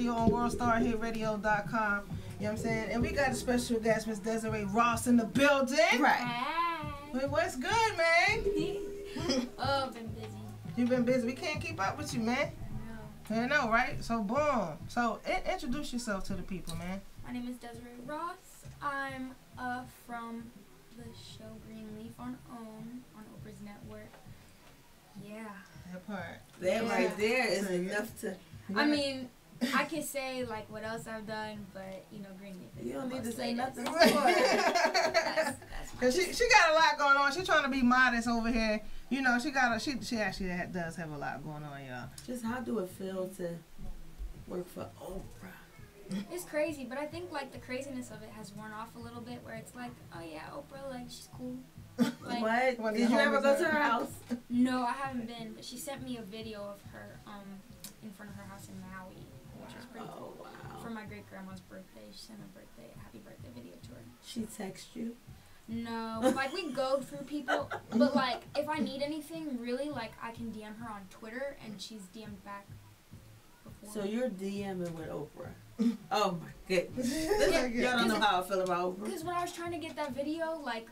on worldstarhitradio.com. You know what I'm saying? And we got a special guest, Miss Desiree Ross, in the building. Right. Hi. Wait, what's good, man? Oh, I've been busy. You've been busy. We can't keep up with you, man. I know, right? So, boom. So, introduce yourself to the people, man. My name is Desiree Ross. I'm from the show GreenLeaf on Oprah's network. Yeah. That part. That right there is enough to... I mean, I can say, like, what else I've done, but, you know, GreenLeaf. You don't need to say nothing more. That's Cause she got a lot going on. She's trying to be modest over here. You know, she actually does have a lot going on, y'all. Just how do it feel to work for Oprah? It's crazy, but I think, like, the craziness of it has worn off a little bit, where it's like, oh, yeah, Oprah, like, she's cool. Like, What? Did you ever go to her house? No, I haven't been, but she sent me a video of her in front of her house in Maui, which was pretty cool. Wow. For my great-grandma's birthday. She sent a happy birthday video to her. She text you? No, like, we go through people, but, like, if I need anything, really, like, I can DM her on Twitter, and she's DM'd back before. So you're DMing with Oprah? Oh, my goodness. Yeah, y'all don't know how I feel about Oprah. Because when I was trying to get that video, like,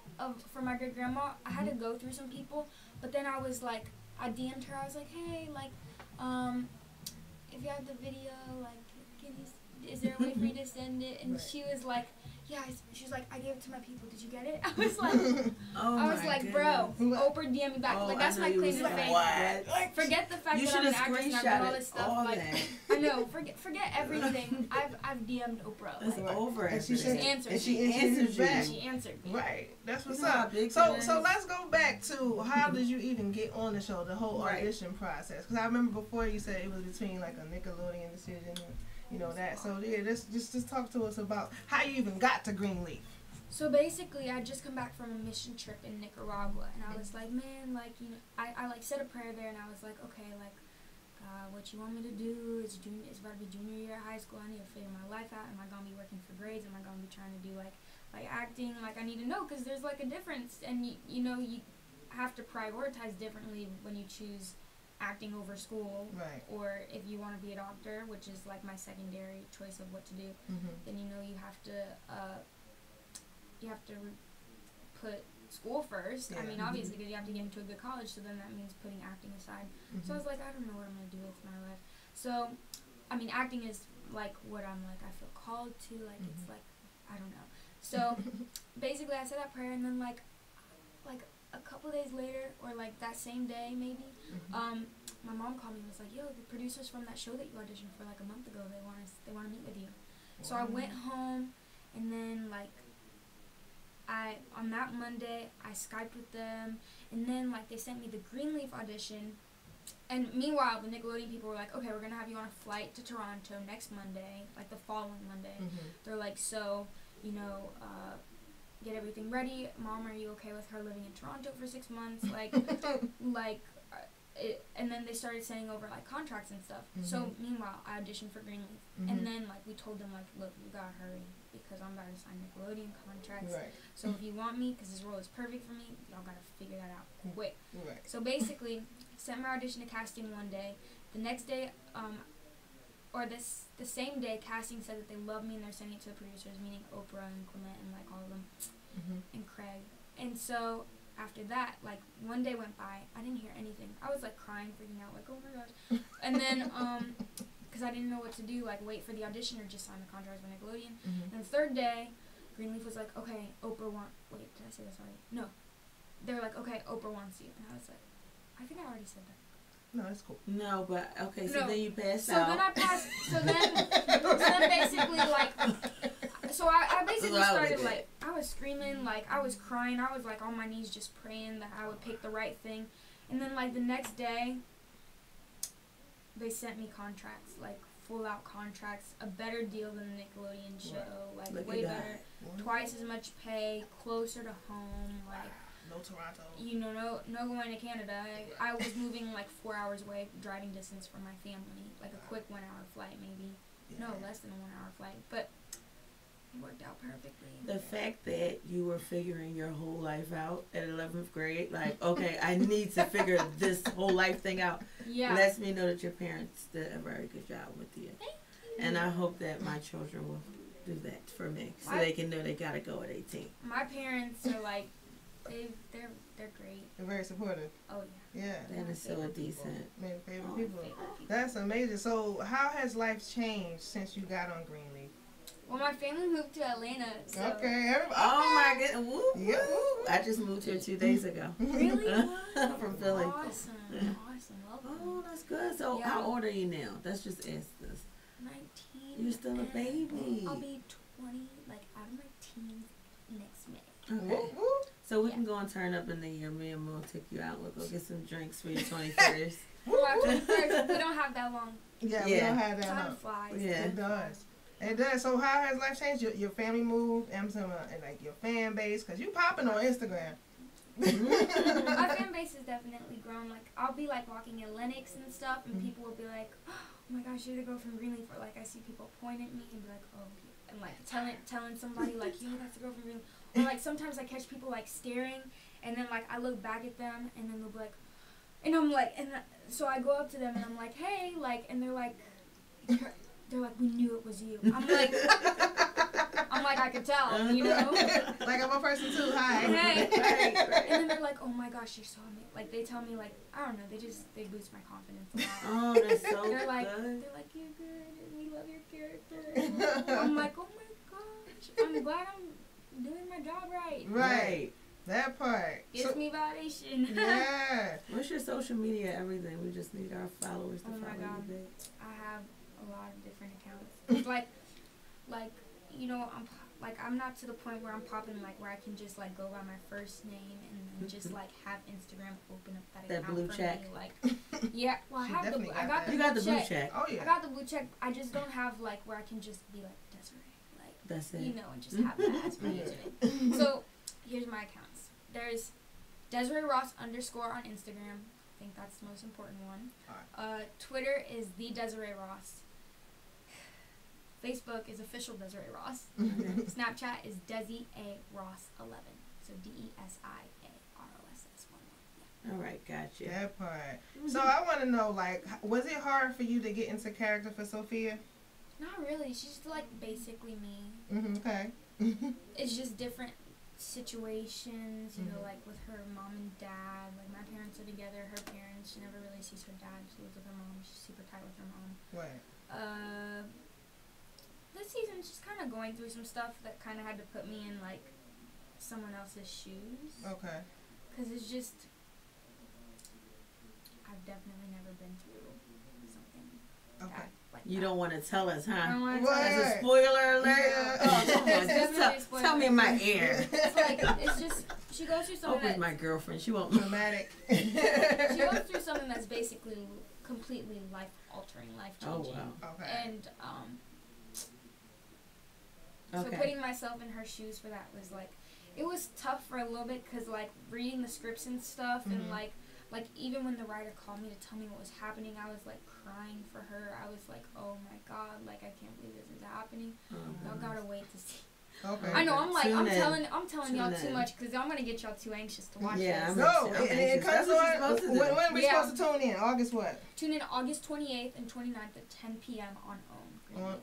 for my great-grandma, I had to go through some people, but then I was, like, I DM'd her, I was like, hey, like, if you have the video, like, is there a way for me to send it? And she was like, yeah, she's like, I gave it to my people. Did you get it? I was like, bro, Oprah DM me back. Oh, like, that's my claim to fame. What? Forget the fact that I'm an actress and I've done all this stuff. Like, I know, forget everything. I've DM'd Oprah. It's over. And she answered. And she answered back. She answered me. Right. That's what's You know how up. big So that is? let's go back to how did you even get on the show, the whole audition process? Because I remember before you said it was between like a Nickelodeon decision and you know that. So yeah, just talk to us about how you even got to GreenLeaf. So basically, I just come back from a mission trip in Nicaragua, and I was like, man, like, you know, I like said a prayer there, and I was like, okay, like, what you want me to do? It's about to be junior year at high school. I need to figure my life out. Am I gonna be working for grades? Am I gonna be trying to do like acting? Like, I need to know, because there's like a difference, and you know, you have to prioritize differently when you choose acting over school, right? Or if you want to be a doctor, which is like my secondary choice of what to do, then you know you have to put school first. I mean, obviously, because you have to get into a good college, so then that means putting acting aside. So I was like, I don't know what I'm gonna do with my life. So, I mean, acting is like what I'm like. I feel called to. Like it's like I don't know. So basically, I said that prayer, and then like a couple days later, or like that same day maybe, my mom called me and was like, yo, the producers from that show that you auditioned for like a month ago, they want to meet with you. So I went home, and then like on that Monday I Skyped with them, and then like they sent me the GreenLeaf audition, and meanwhile the Nickelodeon people were like, okay, we're gonna have you on a flight to Toronto next Monday, like the following Monday. They're like, so, you know, get everything ready. Mom, are you okay with her living in Toronto for 6 months? Like, and then they started sending over like contracts and stuff. So meanwhile, I auditioned for GreenLeaf, and then like we told them like, look, you gotta hurry because I'm about to sign Nickelodeon contracts. Right. So if you want me, because this role is perfect for me, y'all gotta figure that out quick. Right. So basically, sent my audition to casting one day. The next day, the same day, casting said that they love me and they're sending it to the producers, meaning Oprah and Clement and like all of them, and Craig. And so after that, like one day went by, I didn't hear anything. I was like crying, freaking out, like, oh my gosh. And then because I didn't know what to do, like wait for the audition or just sign the contract with Nickelodeon. And the third day, GreenLeaf was like, okay, wait, did I say this already? No. They were like, okay, Oprah wants you. And I was like, I think I already said that. No, that's cool. No, but okay, so then you passed So out. then I passed. So then basically like, so I basically started like, I was screaming, like I was crying, I was like on my knees just praying that I would pick the right thing, and then like the next day, they sent me contracts, like full out contracts, a better deal than the Nickelodeon show, like way better, twice as much pay, closer to home, like. No Toronto. You know, no going to Canada. I was moving like 4 hours away, driving distance from my family. Like a quick 1 hour flight, maybe. No, less than a 1 hour flight. But it worked out perfectly. The fact that you were figuring your whole life out at 11th grade, like, okay, I need to figure this whole life thing out, lets me know that your parents did a very good job with you. Thank And I hope that my children will do that for me, so they can know they gotta go at 18. My parents are like, they're great. They're very supportive. Oh yeah. Yeah. That is so decent. Maybe favorite people. That's amazing. So, how has life changed since you got on GreenLeaf? Well, my family moved to Atlanta. So. Okay. Oh my goodness. Woo, woo. I just moved here 2 days ago. Really? From Philly. Awesome. Welcome. Oh, that's good. So, how old are you now? That's just ask this. 19. You're still a baby. I'll be 20, like out of my teens next May. Okay. So we can go and turn up in the year. Me and Mo will take you out. We'll go get some drinks for your 21st. For my 21st, we don't have that long. Yeah, we don't have that long. Time flies. Yeah. It does. It does. So how has life changed? Your family moved, and like your fan base, because you popping on Instagram. My fan base has definitely grown. Like, I'll be like walking in Lenox and stuff, and people will be like, "Oh my gosh, you're the girl from GreenLeaf." Or like, I see people point at me and be like, "Oh," and like telling somebody like, "Yo, that's the girl from GreenLeaf." Or like sometimes I catch people like staring, and then like I look back at them, and then they'll be like, and I'm like, so I go up to them and I'm like, "Hey," like, and they're like, "We knew it was you." I'm like, I could tell, you know? Like I'm a person too. Hi. Hey. Right. And then they're like, "Oh my gosh, you're so amazing." Like they tell me like, I don't know, they boost my confidence a lot. Oh, that's so They're like, good. "You're good, and we love your character." I'm like, "Oh my gosh, I'm glad I'm doing my job right." Right. That part. Gives me validation. Yeah. What's your social media, everything? We just need our followers to follow you back. I have a lot of different accounts. like, you know, I'm not to the point where I'm popping like where I can just like go by my first name and then just like have Instagram open up that account blue for check. me. Like, yeah, well, She I got You got the blue check. Oh yeah. I got the blue check. I just don't have like where I can just be like Desiree, like That's it. you know, and just have that as my username. So here's my accounts. There's Desiree Ross _ on Instagram. I think that's the most important one. Twitter is the Desiree Ross. Facebook is official Desiree Ross. Snapchat is Desi A Ross 11. So DESIAROSS 11. All right, gotcha. That part. So I want to know, like, was it hard for you to get into character for Sophia? Not really. She's like basically me. Okay. It's just different situations, you know, like with her mom and dad. Like my parents are together. Her parents, she never really sees her dad. She lives with her mom. She's super tight with her mom. Right. This season, she's kind of going through some stuff that kind of had to put me in like someone else's shoes. Okay. Because it's just, I've definitely never been through something. Okay. Like You that. don't want to tell us, huh? I don't want to What? tell As a spoiler alert? Yeah. Oh, come on. It's Just definitely tell me in my ear. It's like, it's just, she goes through something Oprah's that, my girlfriend. She won't. Dramatic. she goes through something that's basically completely life-altering, life-changing. Oh, wow. Okay. And, Okay. so putting myself in her shoes for that was like, it was tough for a little bit because like reading the scripts and stuff and like even when the writer called me to tell me what was happening, I was like crying for her. I was like, oh my God, like I can't believe this is happening. Y'all gotta wait to see. Okay. I know, I'm like, I'm telling Tune y'all too in. much because I'm gonna get y'all too anxious to watch Yeah, this. No, I'm it anxious. comes That's what you're on. supposed to do. When are we Yeah. supposed to tune in? August what? Tune in August 28th and 29th at 10 p.m. on OWN.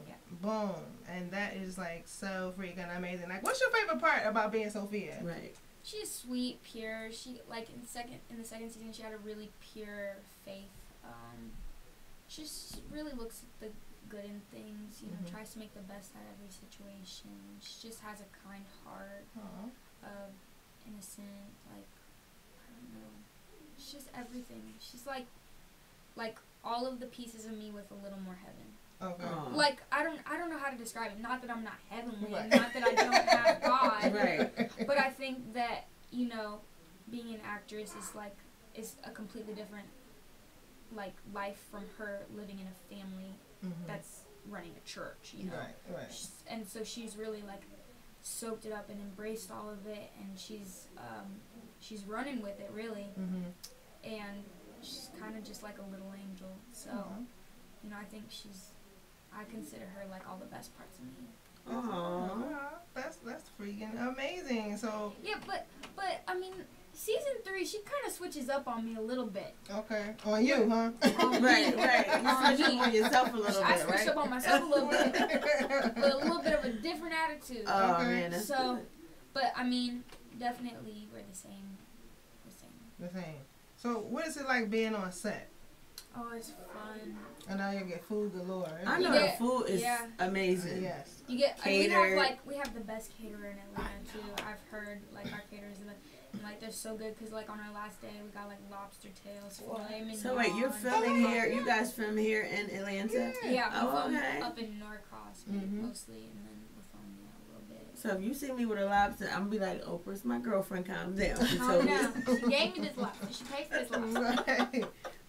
Yeah. Boom. And that is like so freaking amazing. Like, what's your favorite part about being Sophia? Right. She's sweet, pure. She like in the second season she had a really pure faith. She just really looks at the good in things, you know, tries to make the best out of every situation. She just has a kind heart, innocent, like I don't know. She's just everything. She's like all of the pieces of me with a little more heaven. Okay. Like I don't know how to describe it. Not that I'm not heavenly, Right. not that I don't have God. Right. But I think that, you know, being an actress is a completely different like life from her living in a family that's running a church, you know. Right. And so she's really like soaked it up and embraced all of it, and she's running with it really. And she's kind of just like a little angel. So, you know, I consider her like all the best parts of me. Aww. That's freaking amazing. So yeah, but I mean, season 3, she kind of switches up on me a little bit. Okay. On you, huh? Right. You switch up on yourself a little bit, I switch right? up on myself a little bit. With a little bit of a different attitude. Oh, Okay. man. That's So, good. but I mean, definitely we're the same. The same. So, what is it like being on set? Oh, it's fun. I know you get food galore. I know the food is amazing. Yes. You get Catered. we have the best caterer in Atlanta too. I've heard like our caterers and like they're so good because like on our last day we got like lobster tails, filet mignon. So wait, you're filming here? You guys film here in Atlanta? Yeah. Oh, We film okay. up in Norcross mostly, and then we're filming a little bit. So if you see me with a lobster, I'm gonna be like, Oprah's my girlfriend. Calm down. Oh no, she gave me this lobster. She paid for this lobster. Right.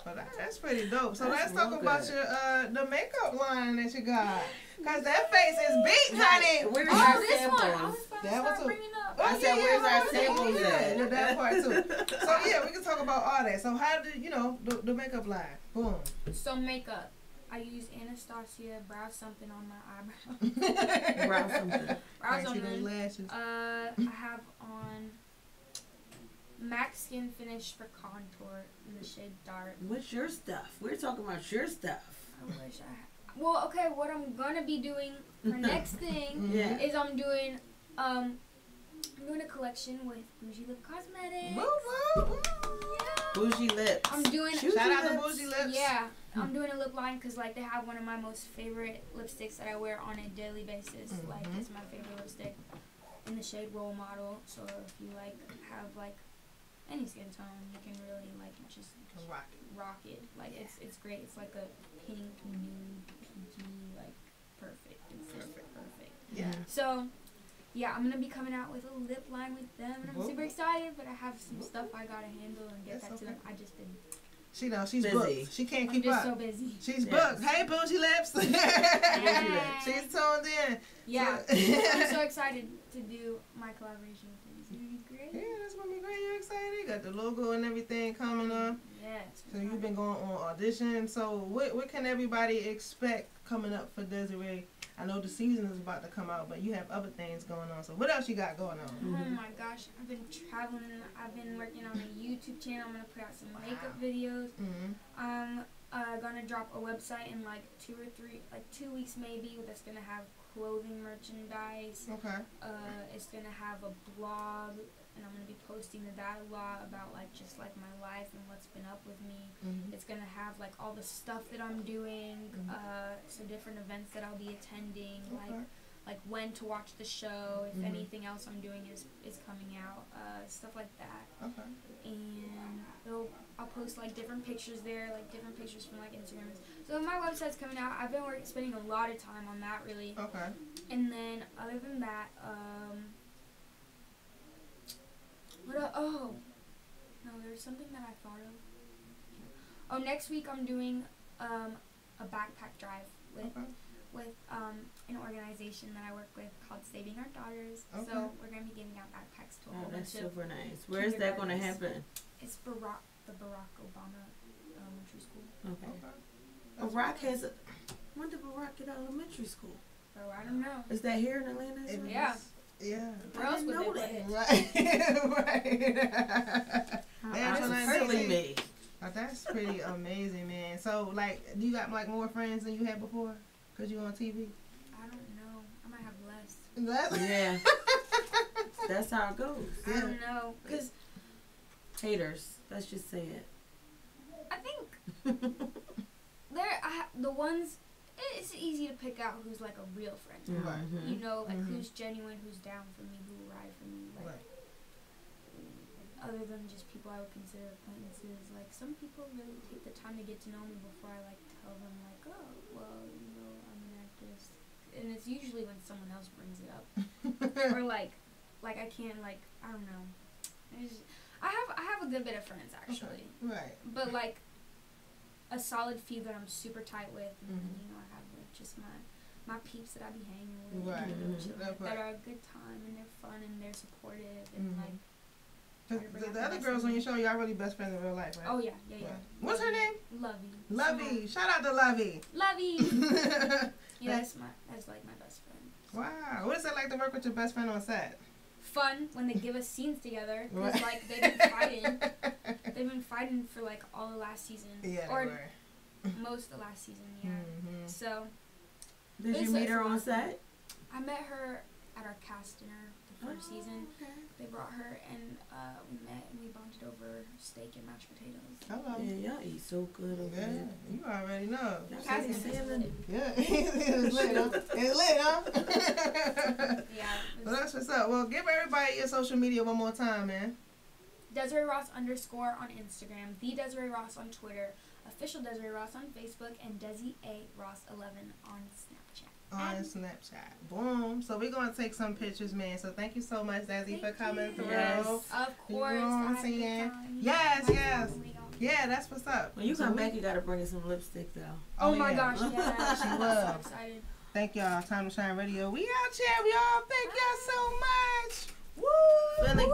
Well, that's pretty dope. So That's let's talk real about good. your the makeup line that you got. Cause that face is beat, honey. Where's Oh, our this one. I samples? was about to That was start a- bringing up. Oh, I said, where's our oh, samples at? Yeah, that part too. So yeah, we can talk about all that. So how do you know the makeup line? Boom. So makeup. I use Anastasia brow something on my eyebrow. Brow something. Brow I see those something. lashes. I have on MAC Skin Finish for contour in the shade dark. What's your stuff? We're talking about your stuff. I wish I. Well, okay. What I'm gonna be doing for next thing Yeah. is I'm doing a collection with Bougie Lip Cosmetics. Woo woo woo. Bougie lips. I'm doing. Bougie Shout out to lips. Bougie Lips. Yeah, I'm doing a lip line because like they have one of my most favorite lipsticks that I wear on a daily basis. Like it's my favorite lipstick in the shade Role Model. So if you like have like any skin tone, you can really like just rock it. Like it's great. It's like a pink nude PG like perfect. It's just perfect. Yeah. So yeah, I'm gonna be coming out with a lip line with them, and I'm super excited. But I have some stuff I gotta handle and get That's that to them. I just been. She knows she's Busy. booked. She can't I'm keep just up. so busy. She's Yes. booked. Hey, Bougie Lips. Yeah. She's tuned in. Yeah, So- I'm so excited to do my collaboration with them. It's gonna be great. Yeah, that's gonna be great. You're excited. You got the logo and everything coming up. Yes. So you've been going on audition. So what can everybody expect coming up for Desiree? I know the season is about to come out, but you have other things going on. So what else you got going on? Oh my gosh, I've been traveling. I've been working on a YouTube channel. I'm gonna put out some makeup videos. Mm-hmm. I'm gonna drop a website in like 2 weeks maybe. That's gonna have clothing merchandise. Okay. It's gonna have a blog, and I'm gonna be posting to that a lot about like just like my life and what's been up with me. Mm-hmm. It's gonna have like all the stuff that I'm doing, so different events that I'll be attending, like when to watch the show, if anything else I'm doing is coming out, stuff like that. Okay. And I'll post like different pictures there, like different pictures from like Instagram. So my website's coming out. I've been spending a lot of time on that really. Okay. And then other than that, no, there's something that I thought of. Oh, next week I'm doing a backpack drive with an organization that I work with called Saving Our Daughters. Okay. So we're gonna be giving out backpacks to a whole That's bunch of. super nice. Where is that going to happen? It's the Barack Obama Elementary School. Okay. Okay. Barack has a. When did Barack get elementary school? So I don't know. Is that here in Atlanta? as well? Yeah. Yeah. Where else would know they put that. it? Right. That's That's hurting me. That's pretty amazing, man. So, like, do you got like more friends than you had before? Cause you on TV. I don't know. I might have less. Yeah. That's how it goes. I don't know. Cause Haters. Let's just say it. I think the ones. It's easy to pick out who's like a real friend. Right. You know, like who's genuine, who's down for me, who will ride for me. Like, other than just people I would consider acquaintances, like some people really take the time to get to know me before I like tell them like, oh, well, you know, I'm an actress, and it's usually when someone else brings it up, or like I can't like I don't know. I have a good bit of friends actually, Right. but like a solid few that I'm super tight with, and then, you know, I have like just my peeps that I be hanging with, Right. you know, chilling, That's that right. are a good time and they're fun and they're supportive and like. The other girls on your show, y'all really best friends in real life, right? Oh yeah. Right. What's her name? Lovey. Lovey. Shout out to Lovey. Lovey. Yeah, that's like my best friend. Wow. What is it like to work with your best friend on set? fun when they give us scenes together. Because, Right. like, they've been fighting for, like, all the last season. Yeah, or most of the last season, yeah. Mm-hmm. So. Did you meet her on set? I met her at our cast dinner the first season. Okay. They brought her and we met and we bonded over steak and mashed potatoes. Hello. Yeah, y'all eat so good over Yeah, there. you already know. Casting salmon. Yeah, it's lit, huh? It's lit, huh? Yeah. Well, that's what's up. Well, give everybody your social media one more time, man. Desiree Ross _ on Instagram, the Desiree Ross on Twitter, official Desiree Ross on Facebook, and Desi A Ross 11 on Snapchat. On Snapchat. Boom. So we're going to take some pictures, man. So thank you so much, Desi, for coming through. Yes. Of course. You know what I'm saying? Yes. Yeah, that's what's up. When you come back, you got to bring us some lipstick, though. Oh my yeah. gosh, yeah. She I'm will. so excited. Thank y'all. Time to Shine Radio. We out here, y'all. Thank y'all so much. Woo! Philly.